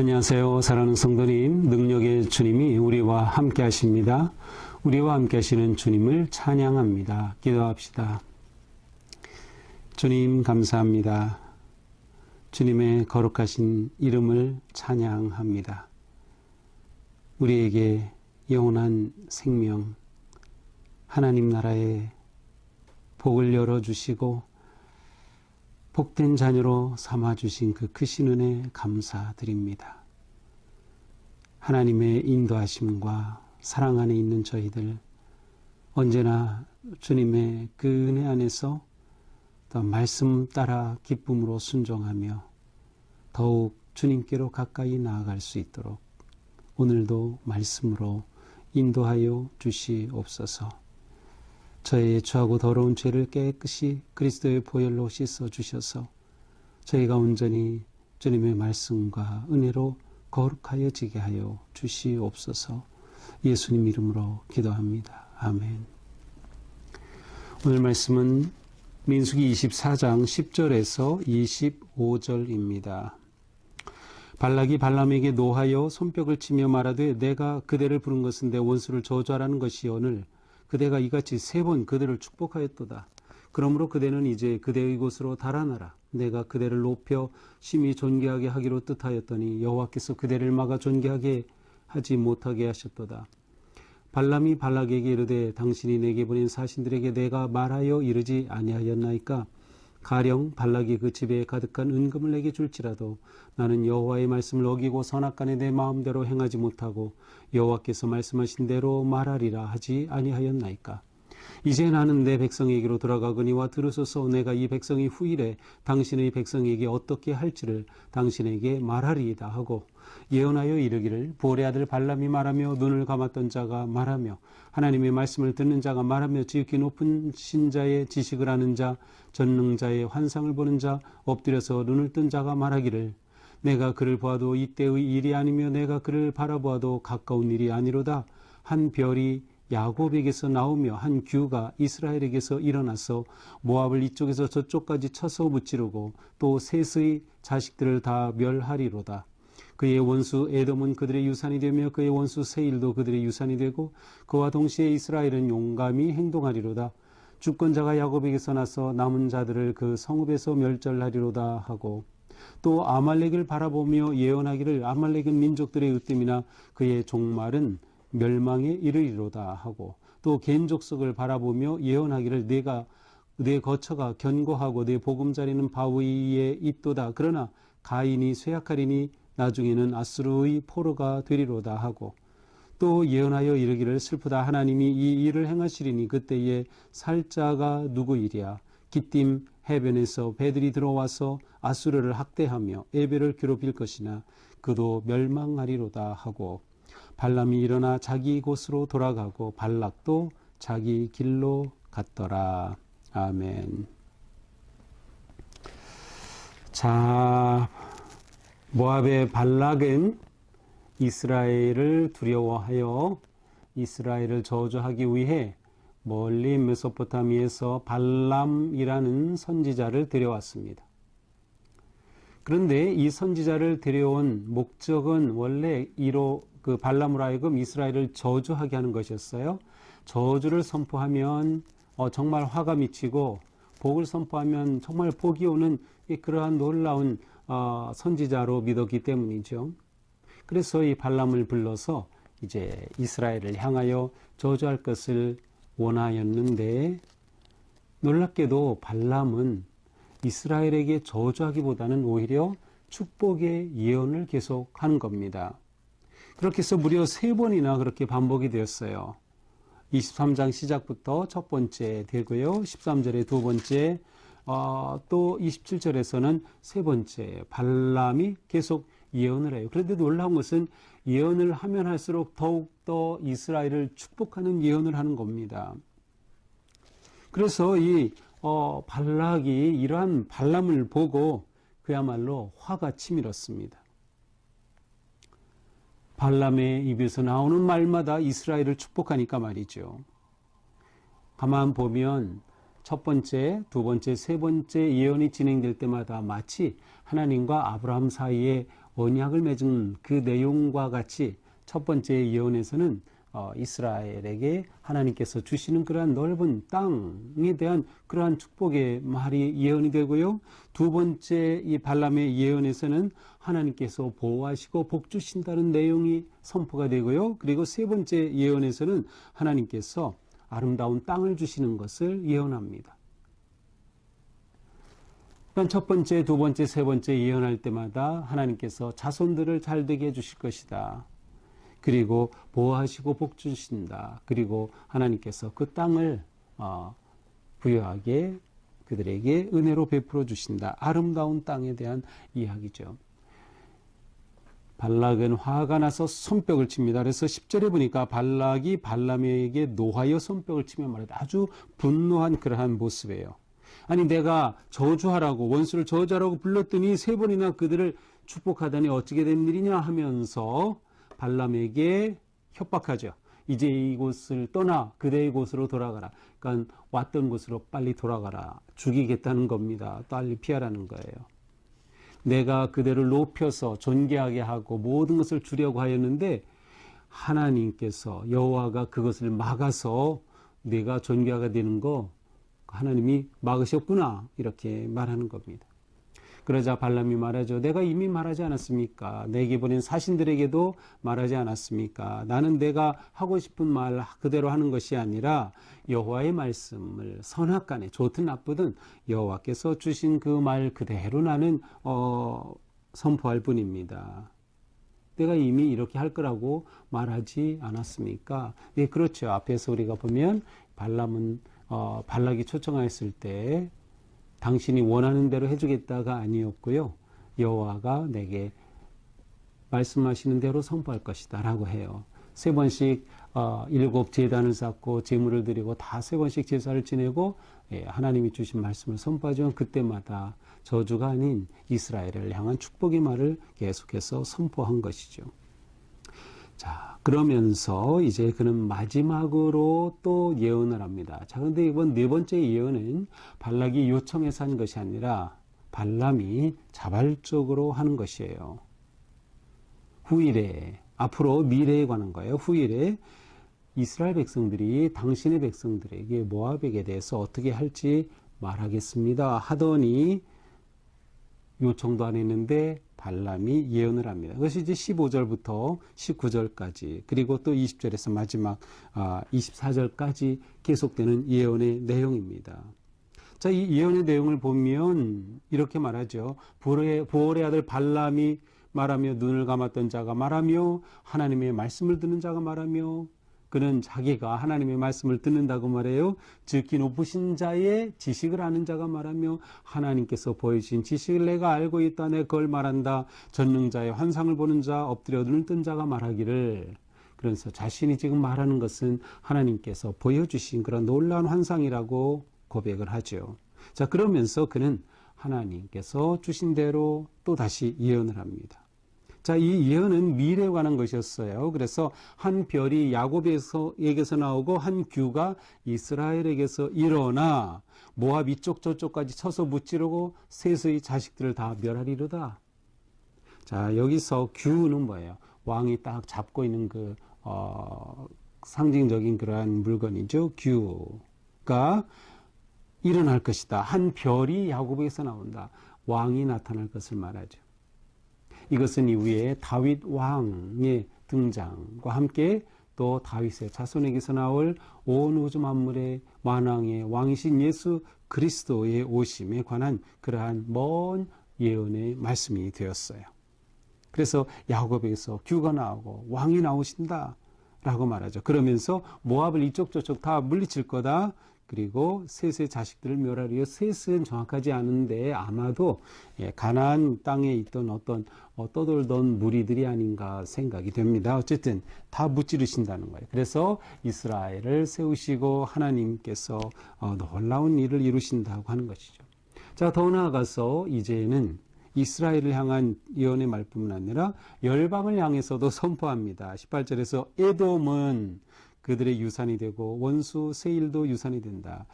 안녕하세요. 사랑하는 성도님, 능력의 주님이 우리와 함께 하십니다. 우리와 함께 하시는 주님을 찬양합니다. 기도합시다. 주님 감사합니다. 주님의 거룩하신 이름을 찬양합니다. 우리에게 영원한 생명, 하나님 나라의 복을 열어주시고 복된 자녀로 삼아주신 그 크신 은혜 감사드립니다. 하나님의 인도하심과 사랑 안에 있는 저희들 언제나 주님의 그 은혜 안에서 더 말씀 따라 기쁨으로 순종하며 더욱 주님께로 가까이 나아갈 수 있도록 오늘도 말씀으로 인도하여 주시옵소서. 저의 추하고 더러운 죄를 깨끗이 그리스도의 보혈로 씻어주셔서 저희가 온전히 주님의 말씀과 은혜로 거룩하여지게 하여 주시옵소서. 예수님 이름으로 기도합니다. 아멘. 오늘 말씀은 민수기 24장 10절에서 25절입니다. 발락이 발람에게 노하여 손뼉을 치며 말하되 내가 그대를 부른 것은 내 원수를 저주하라는 것이오늘 그대가 이같이 3번 그대를 축복하였도다. 그러므로 그대는 이제 그대의 곳으로 달아나라. 내가 그대를 높여 심히 존귀하게 하기로 뜻하였더니 여호와께서 그대를 막아 존귀하게 하지 못하게 하셨도다. 발람이 발락에게 이르되 당신이 내게 보낸 사신들에게 내가 말하여 이르지 아니하였나이까? 가령 발락이 그 집에 가득한 은금을 내게 줄지라도 나는 여호와의 말씀을 어기고 선악간에 내 마음대로 행하지 못하고 여호와께서 말씀하신 대로 말하리라 하지 아니하였나이까? 이제 나는 내 백성에게로 돌아가거니와 들으소서. 내가 이 백성이 후일에 당신의 백성에게 어떻게 할지를 당신에게 말하리이다 하고 예언하여 이르기를 보레 아들 발람이 말하며 눈을 감았던 자가 말하며 하나님의 말씀을 듣는 자가 말하며 지극히 높은 신자의 지식을 아는 자 전능자의 환상을 보는 자 엎드려서 눈을 뜬 자가 말하기를 내가 그를 보아도 이때의 일이 아니며 내가 그를 바라보아도 가까운 일이 아니로다. 한 별이 야곱에게서 나오며 한 규가 이스라엘에게서 일어나서 모압을 이쪽에서 저쪽까지 쳐서 무찌르고 또 셋의 자식들을 다 멸하리로다. 그의 원수 에돔은 그들의 유산이 되며 그의 원수 세일도 그들의 유산이 되고 그와 동시에 이스라엘은 용감히 행동하리로다. 주권자가 야곱에게서 나서 남은 자들을 그 성읍에서 멸절하리로다 하고 또 아말렉을 바라보며 예언하기를 아말렉은 민족들의 으뜸이나 그의 종말은 멸망에 이르리로다 하고 또 겐족속을 바라보며 예언하기를 내 거처가 견고하고 내 보금자리는 바위에 있도다. 그러나 가인이 쇠약하리니 나중에는 아수르의 포로가 되리로다 하고 또 예언하여 이르기를 슬프다. 하나님이 이 일을 행하시리니 그때에 살자가 누구이랴. 기띔 해변에서 배들이 들어와서 아수르를 학대하며 에벨을 괴롭힐 것이나 그도 멸망하리로다 하고 발람이 일어나 자기 곳으로 돌아가고 발락도 자기 길로 갔더라. 아멘. 자, 모압의 발락은 이스라엘을 두려워하여 이스라엘을 저주하기 위해 멀리 메소포타미에서 발람이라는 선지자를 데려왔습니다. 그런데 이 선지자를 데려온 목적은 원래 그 발람으로 하여금 이스라엘을 저주하게 하는 것이었어요. 저주를 선포하면 정말 화가 미치고 복을 선포하면 정말 복이 오는 그러한 놀라운 선지자로 믿었기 때문이죠. 그래서 이 발람을 불러서 이제 이스라엘을 향하여 저주할 것을 원하였는데 놀랍게도 발람은 이스라엘에게 저주하기보다는 오히려 축복의 예언을 계속하는 겁니다. 그렇게 해서 무려 3번이나 그렇게 반복이 되었어요. 23장 시작부터 첫 번째 되고요. 13절에 두 번째, 또 27절에서는 세 번째 발람이 계속 예언을 해요. 그런데 놀라운 것은 예언을 하면 할수록 더욱더 이스라엘을 축복하는 예언을 하는 겁니다. 그래서 이 발락이 이러한 발람을 보고 그야말로 화가 치밀었습니다. 발람의 입에서 나오는 말마다 이스라엘을 축복하니까 말이죠. 가만 보면 첫 번째, 두 번째, 세 번째 예언이 진행될 때마다 마치 하나님과 아브라함 사이에 언약을 맺은 그 내용과 같이 첫 번째 예언에서는 이스라엘에게 하나님께서 주시는 그러한 넓은 땅에 대한 그러한 축복의 말이 예언이 되고요. 두 번째 이 발람의 예언에서는 하나님께서 보호하시고 복 주신다는 내용이 선포가 되고요. 그리고 세 번째 예언에서는 하나님께서 아름다운 땅을 주시는 것을 예언합니다. 그러니까 첫 번째, 두 번째, 세 번째 예언할 때마다 하나님께서 자손들을 잘되게 해주실 것이다. 그리고 보호하시고 복 주신다. 그리고 하나님께서 그 땅을 부유하게 그들에게 은혜로 베풀어 주신다. 아름다운 땅에 대한 이야기죠. 발락은 화가 나서 손뼉을 칩니다. 그래서 10절에 보니까 발락이 발람에게 노하여 손뼉을 치며 말하다. 아주 분노한 그러한 모습이에요. 아니 내가 저주하라고 원수를 저주하라고 불렀더니 세 번이나 그들을 축복하다니 어찌게 된 일이냐 하면서 발람에게 협박하죠. 이제 이곳을 떠나 그대의 곳으로 돌아가라. 그러니까 왔던 곳으로 빨리 돌아가라. 죽이겠다는 겁니다. 빨리 피하라는 거예요. 내가 그대를 높여서 존귀하게 하고 모든 것을 주려고 하였는데 하나님께서 여호와가 그것을 막아서 내가 존귀하게 되는 거 하나님이 막으셨구나 이렇게 말하는 겁니다. 그러자 발람이 말하죠. 내가 이미 말하지 않았습니까? 내게 보낸 사신들에게도 말하지 않았습니까? 나는 내가 하고 싶은 말 그대로 하는 것이 아니라 여호와의 말씀을 선악간에 좋든 나쁘든 여호와께서 주신 그 말 그대로 나는 선포할 뿐입니다. 내가 이미 이렇게 할 거라고 말하지 않았습니까? 예, 그렇죠. 앞에서 우리가 보면 발람은 발락이 초청하였을 때 당신이 원하는 대로 해주겠다가 아니었고요. 여호와가 내게 말씀하시는 대로 선포할 것이다 라고 해요. 세 번씩 7 제단을 쌓고 제물을 드리고 다 세 번씩 제사를 지내고 하나님이 주신 말씀을 선포하지만 그때마다 저주가 아닌 이스라엘을 향한 축복의 말을 계속해서 선포한 것이죠. 자, 그러면서 이제 그는 마지막으로 또 예언을 합니다. 자, 그런데 이번 네 번째 예언은 발락이 요청해서 한 것이 아니라 발람이 자발적으로 하는 것이에요. 후일에, 앞으로 미래에 관한 거예요. 후일에 이스라엘 백성들이 당신의 백성들에게 모압에게 대해서 어떻게 할지 말하겠습니다 하더니 요청도 안 했는데 발람이 예언을 합니다. 그것이 이제 15절부터 19절까지 그리고 또 20절에서 마지막 24절까지 계속되는 예언의 내용입니다. 자, 이 예언의 내용을 보면 이렇게 말하죠. 보올의 아들 발람이 말하며 눈을 감았던 자가 말하며 하나님의 말씀을 듣는 자가 말하며 그는 자기가 하나님의 말씀을 듣는다고 말해요. 즉기 높으신 자의 지식을 아는 자가 말하며 하나님께서 보여주신 지식을 내가 알고 있다. 내가 그걸 말한다. 전능자의 환상을 보는 자, 엎드려 눈을 뜬 자가 말하기를. 그래서 자신이 지금 말하는 것은 하나님께서 보여주신 그런 놀라운 환상이라고 고백을 하죠. 자, 그러면서 그는 하나님께서 주신 대로 또 다시 예언을 합니다. 자, 이 예언은 미래에 관한 것이었어요. 그래서 한 별이 야곱에게서 나오고 한 규가 이스라엘에게서 일어나 모압 이쪽 저쪽까지 쳐서 무찌르고 셋의 자식들을 다 멸하리로다. 자, 여기서 규는 뭐예요? 왕이 딱 잡고 있는 그 상징적인 그러한 물건이죠. 규가 일어날 것이다. 한 별이 야곱에게서 나온다. 왕이 나타날 것을 말하죠. 이것은 이후에 다윗 왕의 등장과 함께 또 다윗의 자손에게서 나올 온 우주 만물의 만왕의 왕이신 예수 그리스도의 오심에 관한 그러한 먼 예언의 말씀이 되었어요. 그래서 야곱에게서 규가 나오고 왕이 나오신다 라고 말하죠. 그러면서 모압을 이쪽 저쪽 다 물리칠 거다. 그리고 셋의 자식들을 멸하리요. 셋은 정확하지 않은데 아마도 가나안 땅에 있던 어떤 떠돌던 무리들이 아닌가 생각이 됩니다. 어쨌든 다 무찌르신다는 거예요. 그래서 이스라엘을 세우시고 하나님께서 놀라운 일을 이루신다고 하는 것이죠. 자, 더 나아가서 이제는 이스라엘을 향한 예언의 말뿐만 아니라 열방을 향해서도 선포합니다. 18절에서 에돔은 그들의 유산이 되고 원수 세일도 유산이 된다.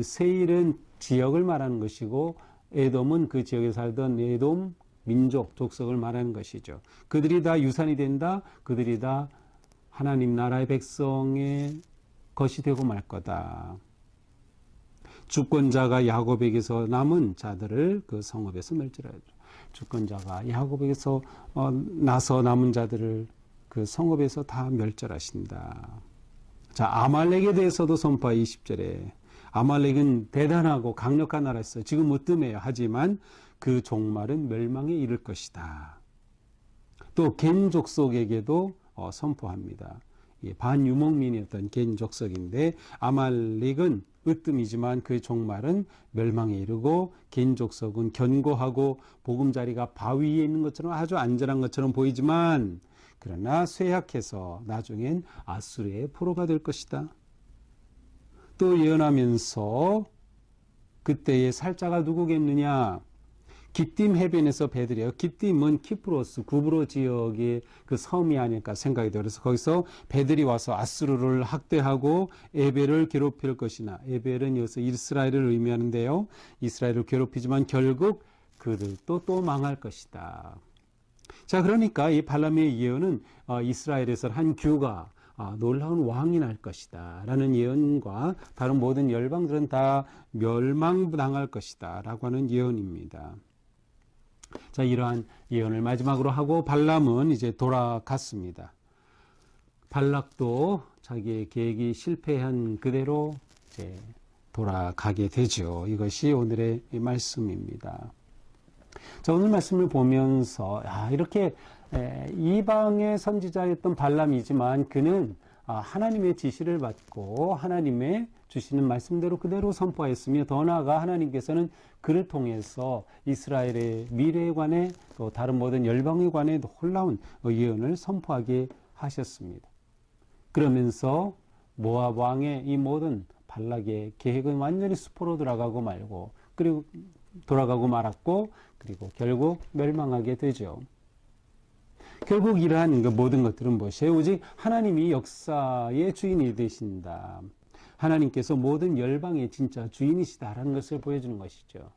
세일은 지역을 말하는 것이고 에돔은 그 지역에 살던 에돔 민족, 족속을 말하는 것이죠. 그들이 다 유산이 된다. 그들이 다 하나님 나라의 백성의 것이 되고 말 거다. 주권자가 야곱에게서 남은 자들을 그 성읍에서 멸절하죠. 주권자가 야곱에게서 나서 남은 자들을 그 성읍에서 다 멸절하신다. 자, 아말렉에 대해서도 선포하 20절에 아말렉은 대단하고 강력한 나라였어요. 지금 으뜸해요. 하지만 그 종말은 멸망에 이를 것이다. 또 겐 족속에게도 선포합니다. 반유목민이었던 겐 족속인데 아말렉은 으뜸이지만 그 종말은 멸망에 이르고 겐 족속은 견고하고 보금자리가 바위에 있는 것처럼 아주 안전한 것처럼 보이지만 그러나 쇠약해서 나중엔 아수르의 포로가 될 것이다. 또 예언하면서 그때의 살자가 누구겠느냐? 기띔 해변에서 배들이요. 기띔은 키프로스, 구브로 지역의 그 섬이 아닐까 생각이 들어요. 그래서 거기서 배들이 와서 아수르를 학대하고 에벨을 괴롭힐 것이나, 에벨은 여기서 이스라엘을 의미하는데요. 이스라엘을 괴롭히지만 결국 그들도 또 망할 것이다. 자, 그러니까 이 발람의 예언은 이스라엘에서 한 규가 놀라운 왕이 날 것이다 라는 예언과 다른 모든 열방들은 다 멸망당할 것이다 라고 하는 예언입니다. 자, 이러한 예언을 마지막으로 하고 발람은 이제 돌아갔습니다. 발락도 자기의 계획이 실패한 그대로 이제 돌아가게 되죠. 이것이 오늘의 말씀입니다. 자, 오늘 말씀을 보면서 이렇게 이방의 선지자였던 발람이지만 그는 하나님의 지시를 받고 하나님의 주시는 말씀대로 그대로 선포했으며 더 나아가 하나님께서는 그를 통해서 이스라엘의 미래에 관해 또 다른 모든 열방에 관해 놀라운 예언을 선포하게 하셨습니다. 그러면서 모압 왕의 이 모든 발락의 계획은 완전히 수포로 돌아가고 말고 그리고 돌아가고 말았고 그리고 결국 멸망하게 되죠. 결국 이러한 그 모든 것들은 무엇이에요? 오직 하나님이 역사의 주인이 되신다. 하나님께서 모든 열방의 진짜 주인이시다라는 것을 보여주는 것이죠.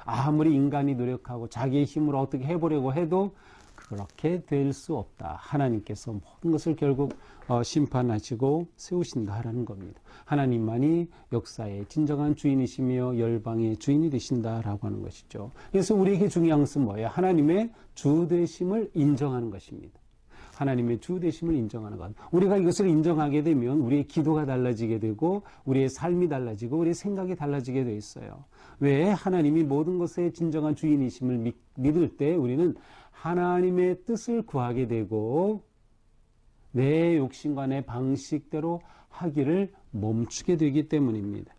아무리 인간이 노력하고 자기의 힘으로 어떻게 해보려고 해도 그렇게 될 수 없다. 하나님께서 모든 것을 결국 심판하시고 세우신다라는 겁니다. 하나님만이 역사의 진정한 주인이시며 열방의 주인이 되신다라고 하는 것이죠. 그래서 우리에게 중요한 것은 뭐예요? 하나님의 주되심을 인정하는 것입니다. 하나님의 주되심을 인정하는 것. 우리가 이것을 인정하게 되면 우리의 기도가 달라지게 되고 우리의 삶이 달라지고 우리의 생각이 달라지게 돼 있어요. 왜? 하나님이 모든 것의 진정한 주인이심을 믿을 때 우리는 하나님의 뜻을 구하게 되고 내 욕심과 내 방식대로 하기를 멈추게 되기 때문입니다.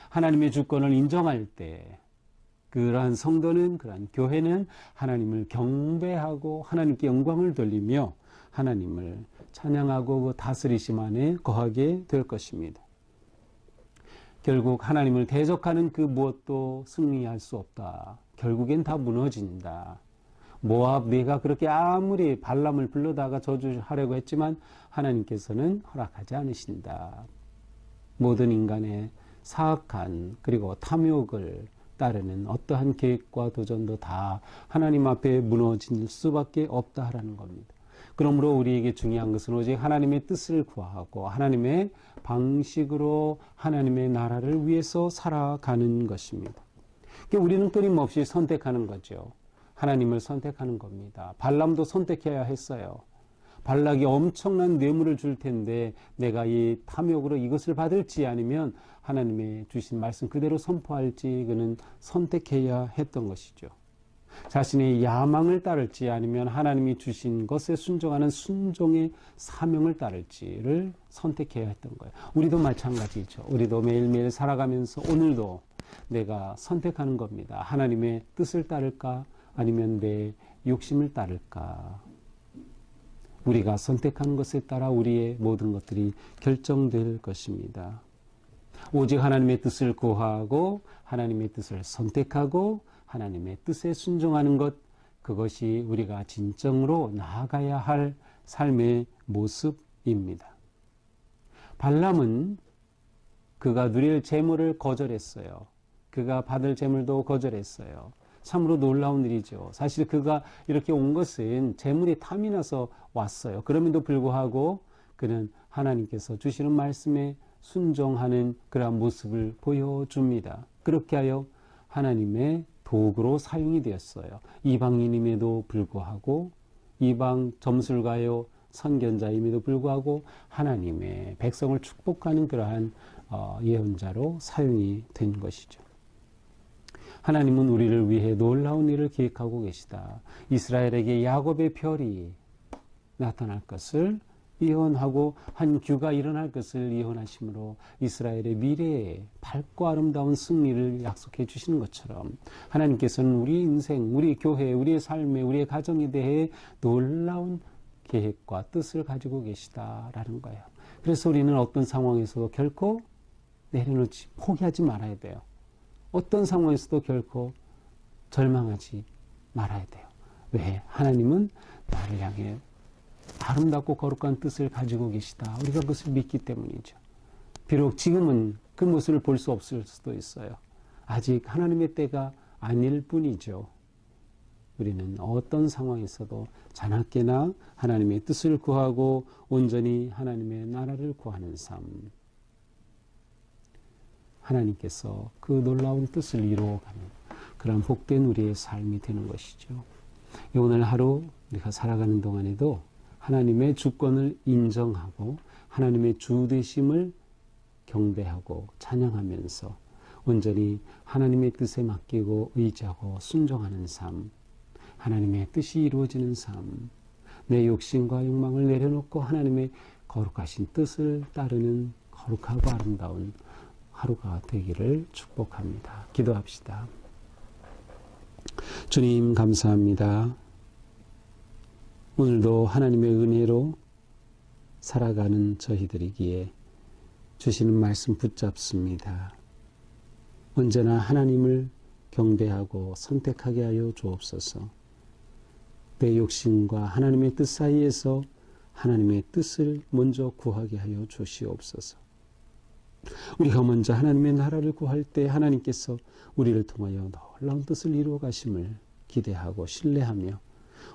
하나님의 주권을 인정할 때 그러한 성도는, 그러한 교회는 하나님을 경배하고 하나님께 영광을 돌리며 하나님을 찬양하고 그 다스리심 안에 거하게 될 것입니다. 결국 하나님을 대적하는 그 무엇도 승리할 수 없다. 결국엔 다 무너진다. 모압 내가 그렇게 아무리 발람을 불러다가 저주하려고 했지만 하나님께서는 허락하지 않으신다. 모든 인간의 사악한 그리고 탐욕을 따르는 어떠한 계획과 도전도 다 하나님 앞에 무너질 수밖에 없다라는 겁니다. 그러므로 우리에게 중요한 것은 오직 하나님의 뜻을 구하고 하나님의 방식으로 하나님의 나라를 위해서 살아가는 것입니다. 우리는 끊임없이 선택하는 거죠. 하나님을 선택하는 겁니다. 발람도 선택해야 했어요. 발락이 엄청난 뇌물을 줄 텐데 내가 이 탐욕으로 이것을 받을지 아니면 하나님의 주신 말씀 그대로 선포할지 그는 선택해야 했던 것이죠. 자신의 야망을 따를지 아니면 하나님이 주신 것에 순종하는 순종의 사명을 따를지를 선택해야 했던 거예요. 우리도 마찬가지죠. 우리도 매일매일 살아가면서 오늘도 내가 선택하는 겁니다. 하나님의 뜻을 따를까 아니면 내 욕심을 따를까. 우리가 선택하는 것에 따라 우리의 모든 것들이 결정될 것입니다. 오직 하나님의 뜻을 구하고 하나님의 뜻을 선택하고 하나님의 뜻에 순종하는 것, 그것이 우리가 진정으로 나아가야 할 삶의 모습입니다. 발람은 그가 누릴 재물을 거절했어요. 그가 받을 재물도 거절했어요. 참으로 놀라운 일이죠. 사실 그가 이렇게 온 것은 재물의 탐이 나서 왔어요. 그럼에도 불구하고 그는 하나님께서 주시는 말씀에 순종하는 그러한 모습을 보여줍니다. 그렇게 하여 하나님의 도구로 사용이 되었어요. 이방인임에도 불구하고, 이방 점술가요 선견자임에도 불구하고 하나님의 백성을 축복하는 그러한 예언자로 사용이 된 것이죠. 하나님은 우리를 위해 놀라운 일을 계획하고 계시다. 이스라엘에게 야곱의 별이 나타날 것을 예언하고 한 규가 일어날 것을 예언하심으로 이스라엘의 미래에 밝고 아름다운 승리를 약속해 주시는 것처럼 하나님께서는 우리 인생, 우리 교회, 우리의 삶에, 우리의 가정에 대해 놀라운 계획과 뜻을 가지고 계시다라는 거예요. 그래서 우리는 어떤 상황에서도 결코 내려놓지, 포기하지 말아야 돼요. 어떤 상황에서도 결코 절망하지 말아야 돼요. 왜? 하나님은 나를 향해 아름답고 거룩한 뜻을 가지고 계시다. 우리가 그것을 믿기 때문이죠. 비록 지금은 그 모습을 볼 수 없을 수도 있어요. 아직 하나님의 때가 아닐 뿐이죠. 우리는 어떤 상황에서도 자나깨나 하나님의 뜻을 구하고 온전히 하나님의 나라를 구하는 삶. 하나님께서 그 놀라운 뜻을 이루어가는 그런 복된 우리의 삶이 되는 것이죠. 오늘 하루 우리가 살아가는 동안에도 하나님의 주권을 인정하고 하나님의 주되심을 경배하고 찬양하면서 온전히 하나님의 뜻에 맡기고 의지하고 순종하는 삶, 하나님의 뜻이 이루어지는 삶, 내 욕심과 욕망을 내려놓고 하나님의 거룩하신 뜻을 따르는 거룩하고 아름다운 하루가 되기를 축복합니다. 기도합시다. 주님 감사합니다. 오늘도 하나님의 은혜로 살아가는 저희들이기에 주시는 말씀 붙잡습니다. 언제나 하나님을 경배하고 선택하게 하여 주옵소서. 내 욕심과 하나님의 뜻 사이에서 하나님의 뜻을 먼저 구하게 하여 주시옵소서. 우리가 먼저 하나님의 나라를 구할 때 하나님께서 우리를 통하여 놀라운 뜻을 이루어 가심을 기대하고 신뢰하며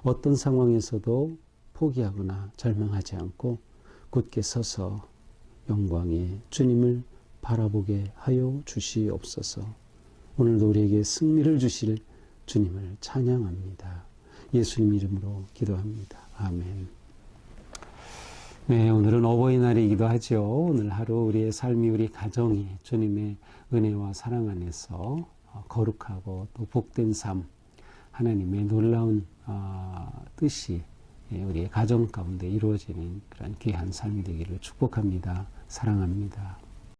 어떤 상황에서도 포기하거나 절망하지 않고 굳게 서서 영광의 주님을 바라보게 하여 주시옵소서. 오늘도 우리에게 승리를 주실 주님을 찬양합니다. 예수님 이름으로 기도합니다. 아멘. 네, 오늘은 어버이날이기도 하죠. 오늘 하루 우리의 삶이, 우리 가정이 주님의 은혜와 사랑 안에서 거룩하고 또 복된 삶, 하나님의 놀라운 뜻이 우리의 가정 가운데 이루어지는 그런 귀한 삶이 되기를 축복합니다. 사랑합니다.